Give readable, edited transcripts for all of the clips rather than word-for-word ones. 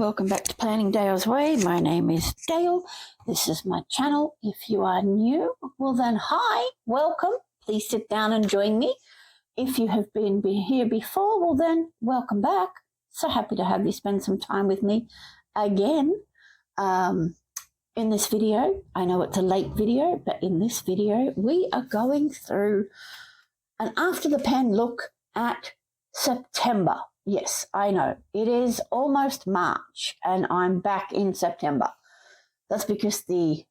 welcome back to Planning Dayle's Way. My name is Dayle. This is my channel. If you are new, well then hi, welcome. Please sit down and join me. If you have been here before, well then welcome back. So happy to have you spend some time with me again. In this video, I know it's a late video, but in this video we are going through an after the pen look at September. Yes, I know. It is almost March and I'm back in September. That's because the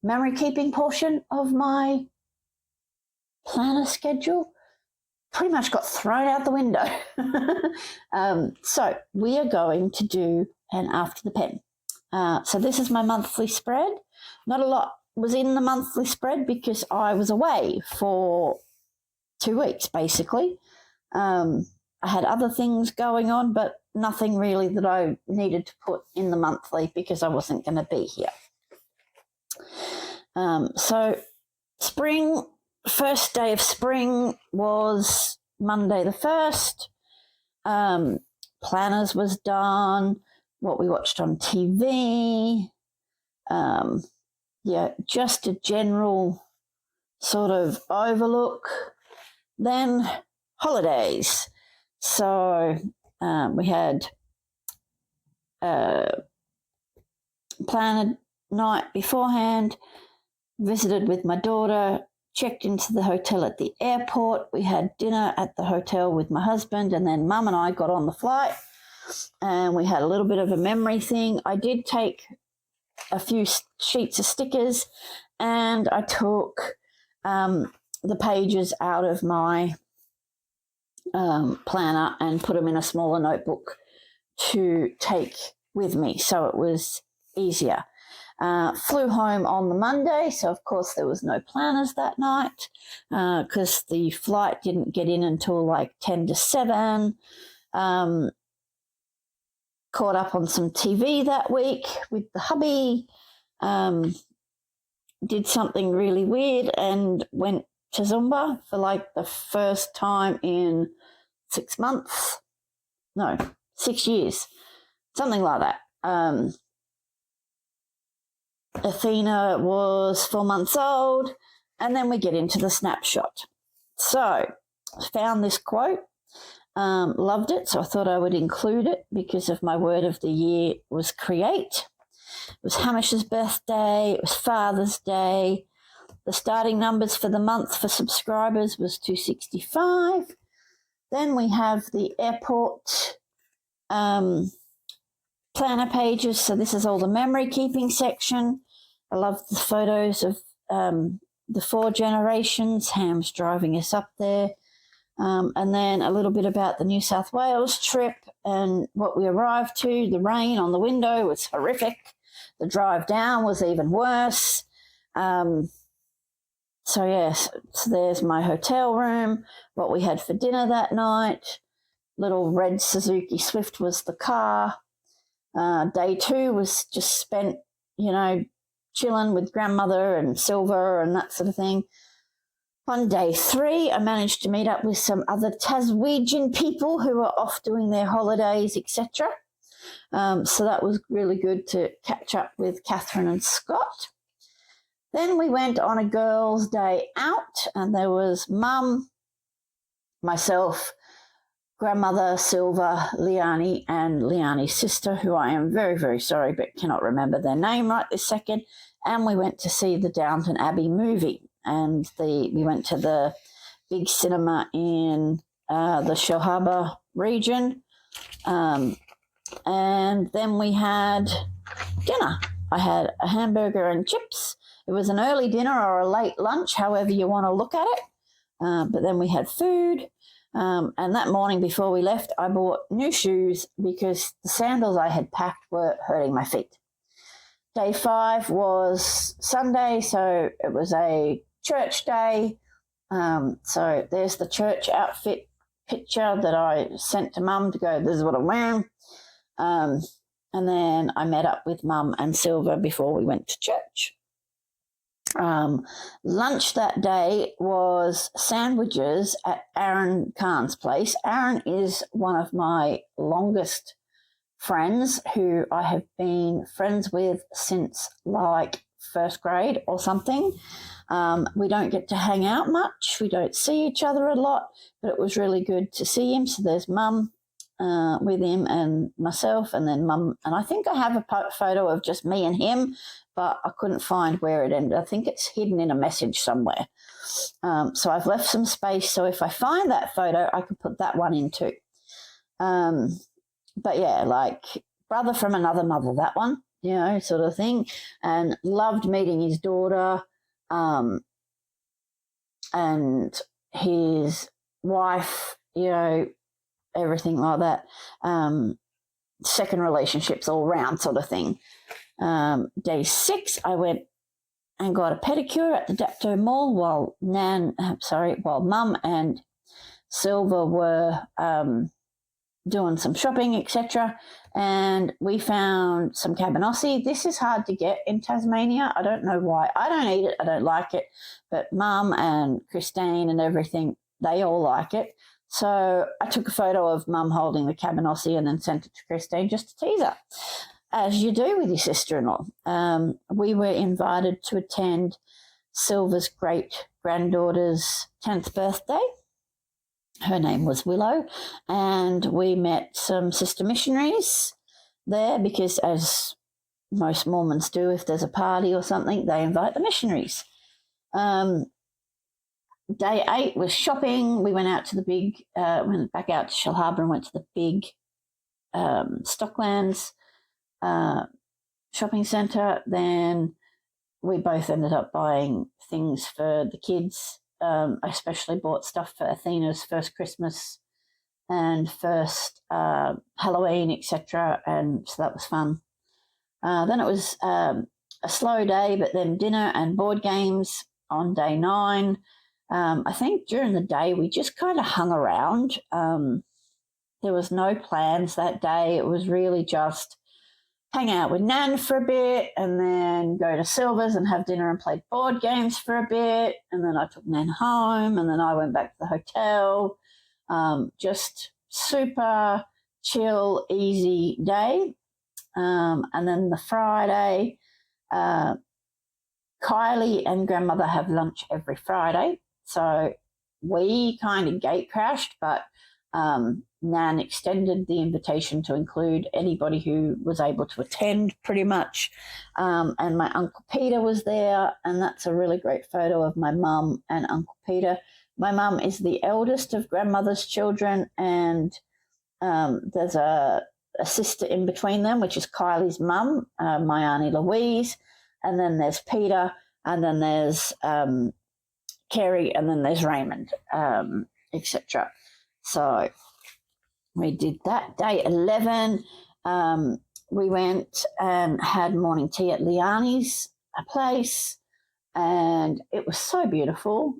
memory keeping portion of my planner schedule pretty much got thrown out the window. So we are going to do an after the pen. So this is my monthly spread. Not a lot was in the monthly spread because I was away for 2 weeks basically. I had other things going on, but nothing really that I needed to put in the monthly because I wasn't going to be here. So spring, first day of spring was Monday the 1st. Planners was done, what we watched on TV. Yeah, just a general sort of overlook. Then holidays. So we had planner night beforehand, visited with my daughter, checked into the hotel at the airport. We had dinner at the hotel with my husband, and then Mum and I got on the flight and we had a little bit of a memory thing. I did take a few sheets of stickers and I took the pages out of my planner and put them in a smaller notebook to take with me, so it was easier. Flew home on the Monday, so of course there was no planners that night because the flight didn't get in until like 10 to 7. Caught up on some TV that week with the hubby. Did something really weird and went to Zumba for like the first time in 6 months. No, 6 years. Something like that. Athena was 4 months old, and then we get into the snapshot. So, found this quote, loved it, so I thought I would include it because of my word of the year was create. It was Hamish's birthday, it was Father's Day. The starting numbers for the month for subscribers was 265. Then we have the airport planner pages. So this is all the memory keeping section. I love the photos of the 4 generations. Ham's driving us up there. And then a little bit about the New South Wales trip and what we arrived to. The rain on the window was horrific. The drive down was even worse. So yes, so there's my hotel room, what we had for dinner that night. Little red Suzuki Swift was the car. Day 2 was just spent, you know, chilling with grandmother and Silver and that sort of thing. On day 3, I managed to meet up with some other Taswegian people who were off doing their holidays, etc. So that was really good to catch up with Catherine and Scott. Then we went on a girls' day out, and there was Mum, myself, grandmother, Silver, Liani, and Liani's sister, who I am very, very sorry but cannot remember their name right this second. And we went to see the Downton Abbey movie, and we went to the big cinema in the Shellharbour region. And then we had dinner. I had a hamburger and chips. It was an early dinner or a late lunch, however you want to look at it. But then we had food. And that morning before we left, I bought new shoes because the sandals I had packed were hurting my feet. Day 5 was Sunday, so it was a church day. So there's the church outfit picture that I sent to Mum to go, this is what I'm wearing. And then I met up with Mum and Silver before we went to church. Lunch that day was sandwiches at Aaron Khan's place. Aaron is one of my longest friends who I have been friends with since like first grade or something. We don't get to hang out much. We don't see each other a lot, but it was really good to see him. So there's Mum with him and myself, and then Mum. And I think I have a photo of just me and him, but I couldn't find where it ended. I think it's hidden in a message somewhere. So I've left some space. So if I find that photo, I could put that one in too. But yeah, like brother from another mother, that one, you know, sort of thing. And loved meeting his daughter and his wife, you know, everything like that. Second relationships all round sort of thing. Day 6, I went and got a pedicure at the Dapto Mall while Mum and Silver were doing some shopping, etc. And we found some cabanossi. This is hard to get in Tasmania. I don't know why. I don't eat it. I don't like it. But Mum and Christine and everything, they all like it. So I took a photo of Mum holding the cabanossi and then sent it to Christine just to tease her, as you do with your sister-in-law. We were invited to attend Silver's great-granddaughter's 10th birthday. Her name was Willow, and we met some sister missionaries there because, as most Mormons do, if there's a party or something, they invite the missionaries. Day 8 was shopping. We went out to went back out to Shell Harbour and went to the big Stocklands shopping centre. Then we both ended up buying things for the kids. I especially bought stuff for Athena's first Christmas and first Halloween, etc. And so that was fun. Then it was a slow day, but then dinner and board games on day 9. I think during the day we just kind of hung around. There was no plans that day. It was really just hang out with Nan for a bit and then go to Silver's and have dinner and play board games for a bit. And then I took Nan home and then I went back to the hotel. Just super chill, easy day. And then the Friday, Kylie and grandmother have lunch every Friday. So we kind of gate crashed, but Nan extended the invitation to include anybody who was able to attend pretty much. And my Uncle Peter was there, and that's a really great photo of my mum and Uncle Peter. My mum is the eldest of grandmother's children, and there's a sister in between them, which is Kylie's mum, my Auntie Louise, and then there's Peter, and then there's Kerry, and then there's Raymond, etc. So we did that. Day 11, we went and had morning tea at Liani's place, and it was so beautiful.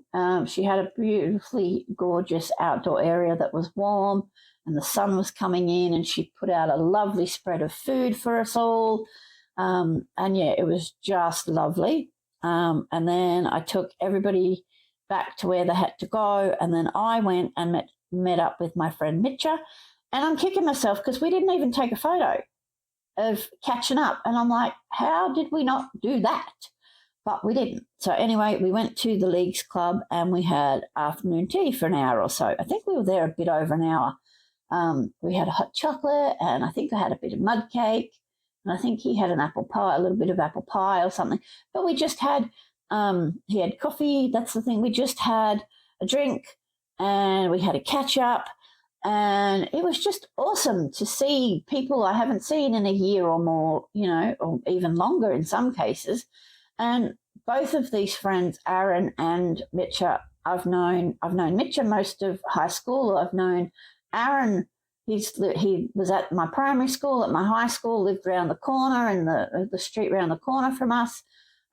She had a beautifully gorgeous outdoor area that was warm, and the sun was coming in, and she put out a lovely spread of food for us all. And yeah, it was just lovely. And then I took everybody back to where they had to go, and then I went and met up with my friend Mitcha, and I'm kicking myself because we didn't even take a photo of catching up, and I'm like, how did we not do that? But we didn't. So anyway, we went to the Leagues Club and we had afternoon tea for an hour or so. I think we were there a bit over an hour. We had a hot chocolate, and I think I had a bit of mud cake, and I think he had an apple pie, a little bit of apple pie or something. But we just had, he had coffee, that's the thing. We just had a drink and we had a catch up, and it was just awesome to see people I haven't seen in a year or more, you know, or even longer in some cases. And both of these friends, Aaron and Mitcha, I've known Mitcha most of high school. I've known Aaron, he was at my primary school, at my high school, lived around the corner in the street around the corner from us.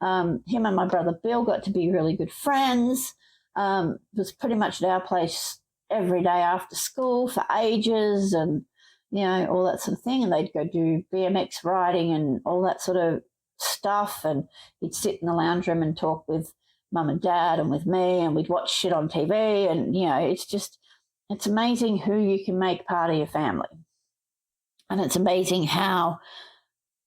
Him and my brother Bill got to be really good friends. Was pretty much at our place every day after school for ages, and, you know, all that sort of thing. And they'd go do BMX riding and all that sort of stuff. And he'd sit in the lounge room and talk with mum and dad and with me, and we'd watch shit on TV. And, you know, it's amazing who you can make part of your family. And it's amazing how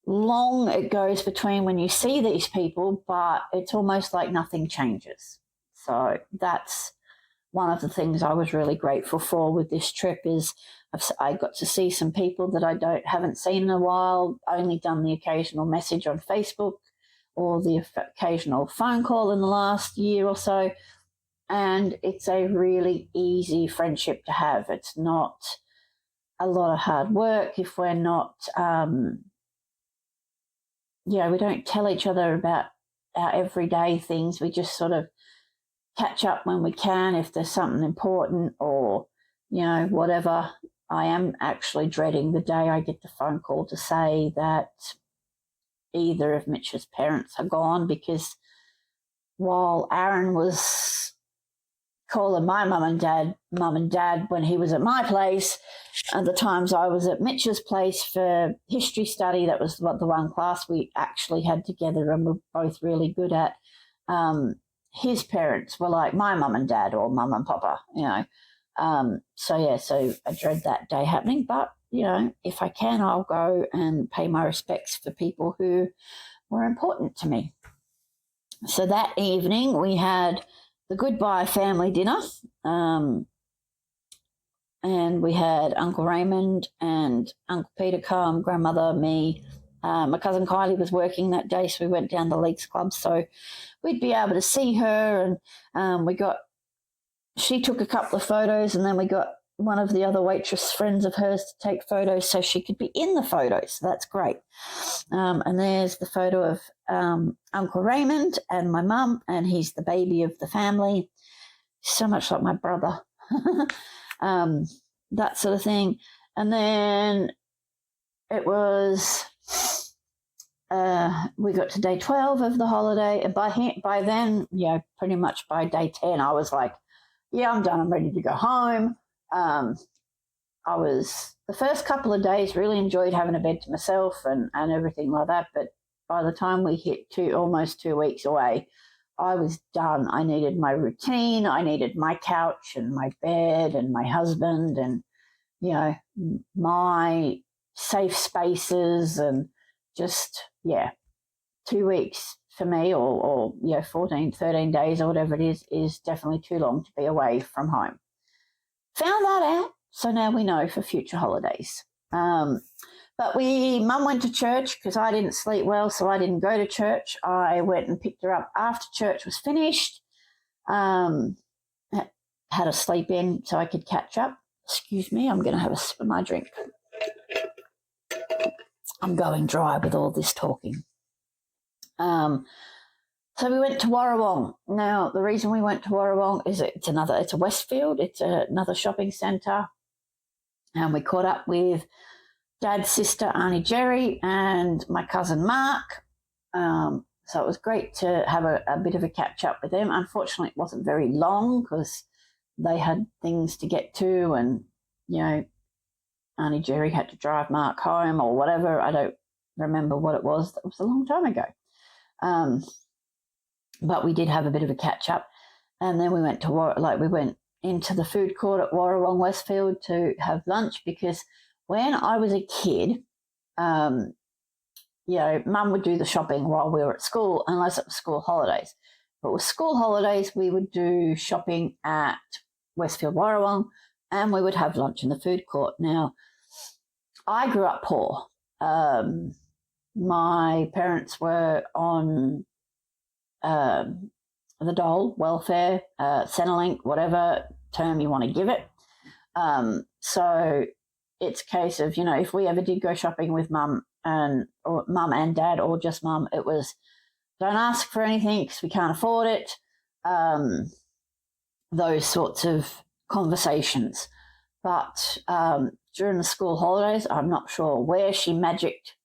long it goes between when you see these people, but it's almost like nothing changes. So that's one of the things I was really grateful for with this trip is I got to see some people that I haven't seen in a while, only done the occasional message on Facebook or the occasional phone call in the last year or so. And it's a really easy friendship to have. It's not a lot of hard work if we're not, we don't tell each other about our everyday things. We just sort of catch up when we can if there's something important or, whatever. I am actually dreading the day I get the phone call to say that either of Mitch's parents are gone, because while Aaron was calling my mum and dad when he was at my place, and the times I was at Mitch's place for history study, that was the one class we actually had together and were both really good at. His parents were like my mum and dad or mum and papa, So I dread that day happening. But, if I can, I'll go and pay my respects for people who were important to me. So that evening we had the goodbye family dinner, and we had Uncle Raymond and Uncle Peter come, grandmother, me. My cousin Kylie was working that day, so we went down the Leagues Club so we'd be able to see her, and she took a couple of photos, and then we got one of the other waitress friends of hers to take photos so she could be in the photos. So that's great. And there's the photo of Uncle Raymond and my mum, and he's the baby of the family. So much like my brother. That sort of thing. And then it was, we got to day 12 of the holiday, and by then, pretty much by day 10, I was like, yeah, I'm done. I'm ready to go home. I was, the first couple of days, really enjoyed having a bed to myself and everything like that. But by the time we hit almost 2 weeks away, I was done. I needed my routine. I needed my couch and my bed and my husband and, my safe spaces, and just, 2 weeks for me or 14, 13 days or whatever it is definitely too long to be away from home. Found that out, so now we know for future holidays. But Mum went to church because I didn't sleep well, so I didn't go to church. I went and picked her up after church was finished. Had a sleep in so I could catch up. Excuse me, I'm going to have a sip of my drink. I'm going dry with all this talking. So we went to Warrawong. Now, the reason we went to Warrawong is it's a Westfield. It's another shopping centre. And we caught up with Dad's sister, Auntie Jerry, and my cousin Mark. So it was great to have a bit of a catch up with them. Unfortunately, it wasn't very long because they had things to get to, and, Auntie Jerry had to drive Mark home or whatever. I don't remember what it was. That was a long time ago. But we did have a bit of a catch up, and then we went we went into the food court at Warrawong Westfield to have lunch, because when I was a kid, Mum would do the shopping while we were at school, unless it was school holidays. But with school holidays, we would do shopping at Westfield Warrawong, and we would have lunch in the food court. Now, I grew up poor. My parents were on the dole, welfare, Centrelink, whatever term you want to give it. So it's a case of, if we ever did go shopping with Mum and Dad, or just Mum, it was, don't ask for anything because we can't afford it. Those sorts of conversations. But during the school holidays, I'm not sure where she magicked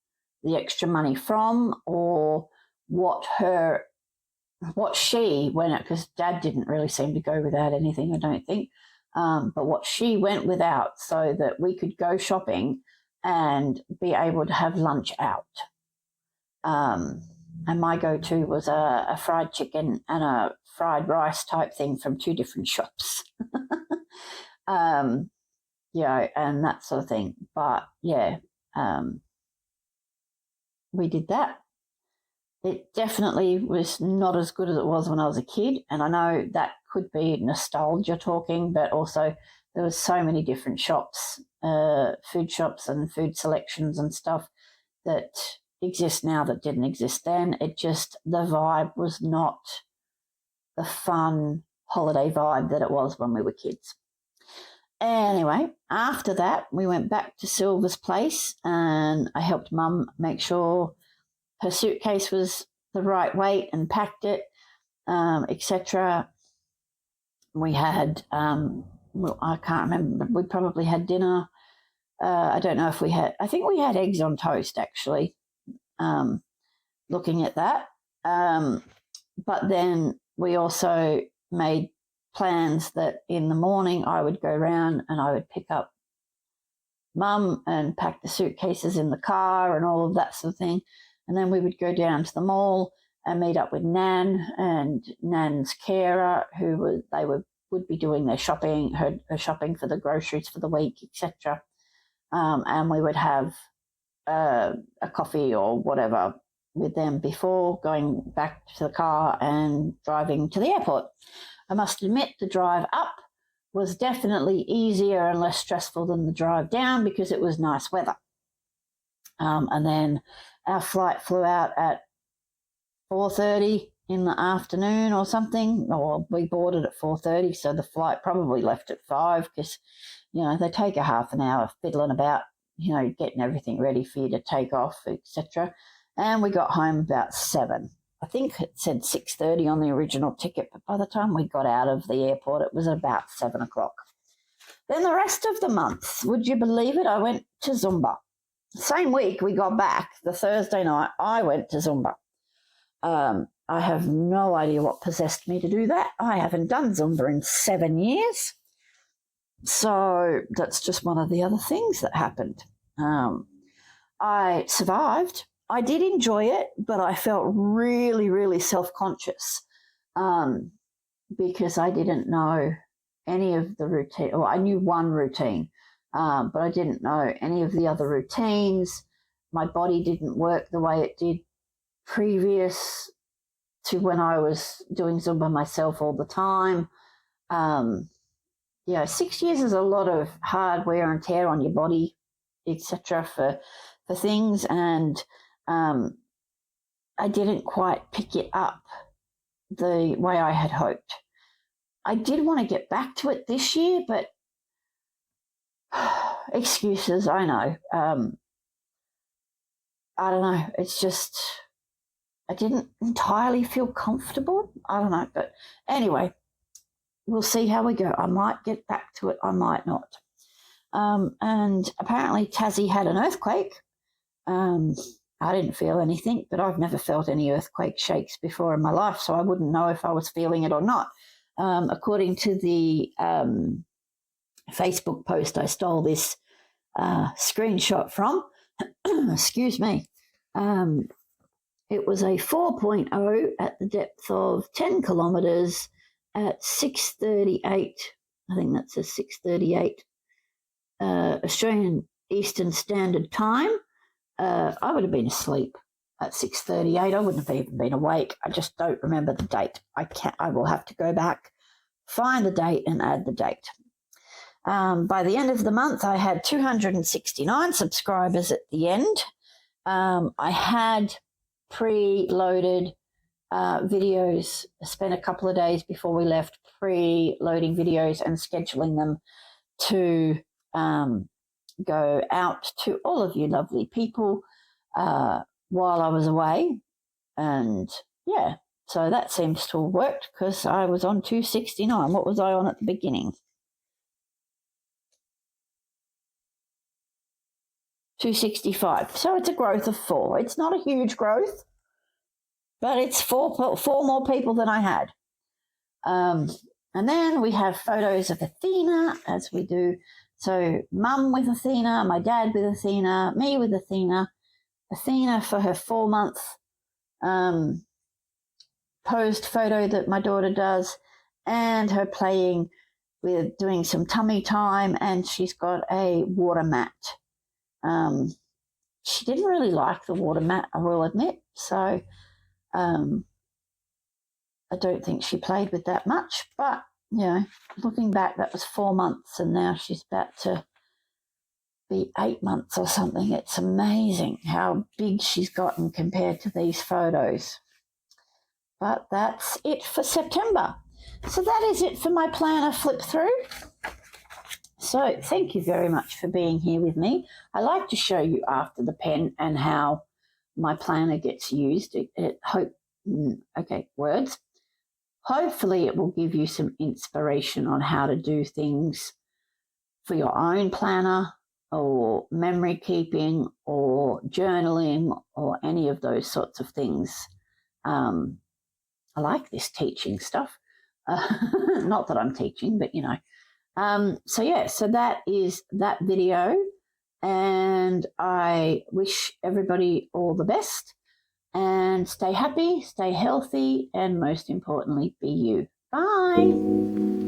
the extra money from, or what she went at, because Dad didn't really seem to go without anything, I don't think, but what she went without so that we could go shopping and be able to have lunch out. And my go-to was a fried chicken and a fried rice type thing from two different shops. And that sort of thing. But, we did that. It definitely was not as good as it was when I was a kid, and I know that could be nostalgia talking, but also there was so many different shops, food shops and food selections and stuff that exist now that didn't exist then. It just, the vibe was not the fun holiday vibe that it was when we were kids. Anyway, after that, we went back to Silver's place and I helped Mum make sure her suitcase was the right weight and packed it, etc. We had, well, I can't remember, but we probably had dinner. I don't know if we had, I think we had eggs on toast actually, looking at that. But then we also made plans that in the morning I would go around and I would pick up Mum and pack the suitcases in the car and all of that sort of thing. And then we would go down to the mall and meet up with Nan and Nan's carer, who would be doing their shopping, her shopping for the groceries for the week, etc. And we would have a coffee or whatever with them before going back to the car and driving to the airport. I must admit the drive up was definitely easier and less stressful than the drive down because it was nice weather. And then our flight flew out at 4:30 in the afternoon or something, or we boarded at 4:30, so the flight probably left at 5 because, they take a half an hour fiddling about, getting everything ready for you to take off, etc. And we got home about 7. I think it said 6:30 on the original ticket, but by the time we got out of the airport, it was about 7 o'clock. Then the rest of the month, would you believe it, I went to Zumba. Same week we got back, the Thursday night, I went to Zumba. I have no idea what possessed me to do that. I haven't done Zumba in 7 years. So that's just one of the other things that happened. I survived. I did enjoy it, but I felt really, really self-conscious because I didn't know any of the routine. Well, I knew one routine, but I didn't know any of the other routines. My body didn't work the way it did previous to when I was doing Zumba myself all the time. 6 years is a lot of hard wear and tear on your body, etc. for things, and I didn't quite pick it up the way I had hoped. I did want to get back to it this year, but excuses, I know. I don't know. It's just, I didn't entirely feel comfortable. I don't know. But anyway, we'll see how we go. I might get back to it. I might not. And apparently Tassie had an earthquake. I didn't feel anything, but I've never felt any earthquake shakes before in my life, so I wouldn't know if I was feeling it or not. According to the Facebook post I stole this screenshot from, excuse me, it was a 4.0 at the depth of 10 kilometres at 6:38. I think that's a 6:38 Australian Eastern Standard Time. I would have been asleep at 6:38. I wouldn't have even been awake. I just don't remember the date. I will have to go back, find the date and add the date. By the end of the month, I had 269 subscribers at the end. I had pre-loaded videos. I spent a couple of days before we left pre-loading videos and scheduling them to go out to all of you lovely people while I was away. And yeah, so that seems to have worked because I was on 269. What was I on at the beginning? 265. So it's a growth of 4. It's not a huge growth, but it's four more people than I had. And then we have photos of Athena, as we do. So Mum with Athena, my dad with Athena, me with Athena, Athena for her 4-month posed photo that my daughter does, and her playing with doing some tummy time, and she's got a water mat she didn't really like the water mat, I will admit. So I don't think she played with that much. But, you know, looking back, that was 4 months, and now she's about to be 8 months or something. It's amazing how big she's gotten compared to these photos. But that's it for September. So that is it for my planner flip through. So thank you very much for being here with me. I like to show you after the pen and how my planner gets used. Words. Hopefully it will give you some inspiration on how to do things for your own planner or memory keeping or journaling or any of those sorts of things. I like this teaching stuff. Not that I'm teaching, but, you know. So that is that video, and I wish everybody all the best, and stay happy, stay healthy, and most importantly, be you. Bye.